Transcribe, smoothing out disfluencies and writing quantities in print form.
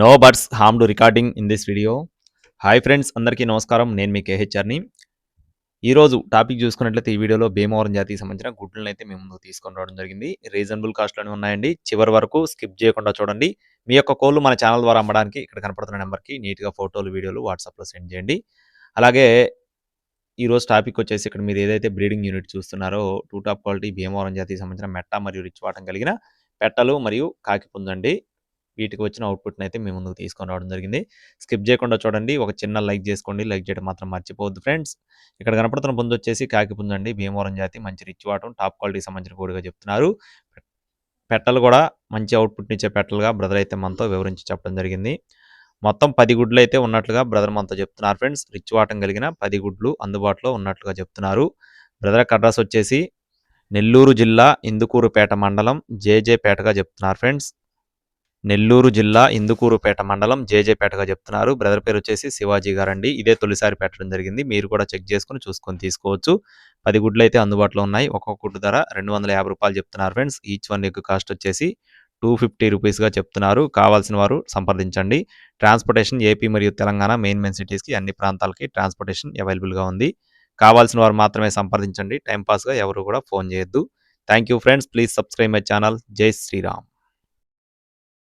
No butts harmed recording in this video. Hi friends, అందరికీ నమస్కారం. నేను మీ కేహెచ్ఆర్ని. ఈరోజు టాపిక్ చూసుకున్నట్లయితే ఈ వీడియోలో భీమవరం జాతికి సంబంధించిన గుడ్లను అయితే మేము ముందుకు తీసుకొని రావడం జరిగింది. రీజనబుల్ కాస్ట్లోనే ఉన్నాయండి. చివరి వరకు స్కిప్ చేయకుండా చూడండి. మీ యొక్క కోళ్ళు మన ఛానల్ ద్వారా అమ్మడానికి ఇక్కడ కనపడుతున్న నెంబర్కి నీట్గా ఫోటోలు, వీడియోలు వాట్సాప్లో సెండ్ చేయండి. అలాగే ఈరోజు టాపిక్ వచ్చేసి ఇక్కడ మీరు ఏదైతే బ్రీడింగ్ యూనిట్ చూస్తున్నారో టూ టాప్ క్వాలిటీ భీమవరం జాతికి సంబంధించిన మెట్ట మరియు రిచ్ వాటం కలిగిన పెట్టలు మరియు కాకి పుంజండి. వీటికి వచ్చిన అవుట్పుట్ని అయితే మేము ముందుకు తీసుకొని రావడం జరిగింది. స్కిప్ చేయకుండా చూడండి. ఒక చిన్న లైక్ చేసుకోండి. లైక్ చేయడం మాత్రం మర్చిపోవద్దు ఫ్రెండ్స్. ఇక్కడ కనపడుతున్న పుంజు వచ్చేసి కాకి పుంజండి. భీమవరం జాతి మంచి రిచ్ వాటం టాప్ క్వాలిటీకి సంబంధించిన కోడిగా చెప్తున్నారు. పెట్టలు కూడా మంచి అవుట్పుట్ ఇచ్చే పెట్టలుగా బ్రదర్ అయితే మనతో వివరించి చెప్పడం జరిగింది. మొత్తం 10 గుడ్లు అయితే ఉన్నట్లుగా బ్రదర్ మనతో చెప్తున్నారు ఫ్రెండ్స్. రిచ్ వాటం కలిగిన 10 గుడ్లు అందుబాటులో ఉన్నట్లుగా చెప్తున్నారు. బ్రదర్ అడ్రస్ వచ్చేసి నెల్లూరు జిల్లా ఇందుకూరుపేట మండలం జేజేపేటగా చెప్తున్నారు ఫ్రెండ్స్. నెల్లూరు జిల్లా ఇందుకూరుపేట మండలం జేజేపేటగా చెప్తున్నారు. బ్రదర్ పేరు వచ్చేసి శివాజీ గారండి. ఇదే తొలిసారి పెట్టడం జరిగింది. మీరు కూడా చెక్ చేసుకుని చూసుకొని తీసుకోవచ్చు. 10 గుడ్లు అయితే అందుబాటులో ఉన్నాయి. ఒక్కొక్క గుడ్డు ధర ₹250 చెప్తున్నారు friends. Each one egg cost వచ్చేసి ₹250గా చెప్తున్నారు. కావాల్సిన వారు సంప్రదించండి. ట్రాన్స్పోర్టేషన్ ఏపీ మరియు తెలంగాణ మెయిన్ సిటీస్కి అన్ని ప్రాంతాలకి ట్రాన్స్పోర్టేషన్ అవైలబుల్గా ఉంది. కావాల్సిన వారు మాత్రమే సంప్రదించండి. టైంపాస్గా ఎవరు కూడా ఫోన్ చేయొద్దు. Thank you friends. Please subscribe my channel. జై శ్రీరామ్.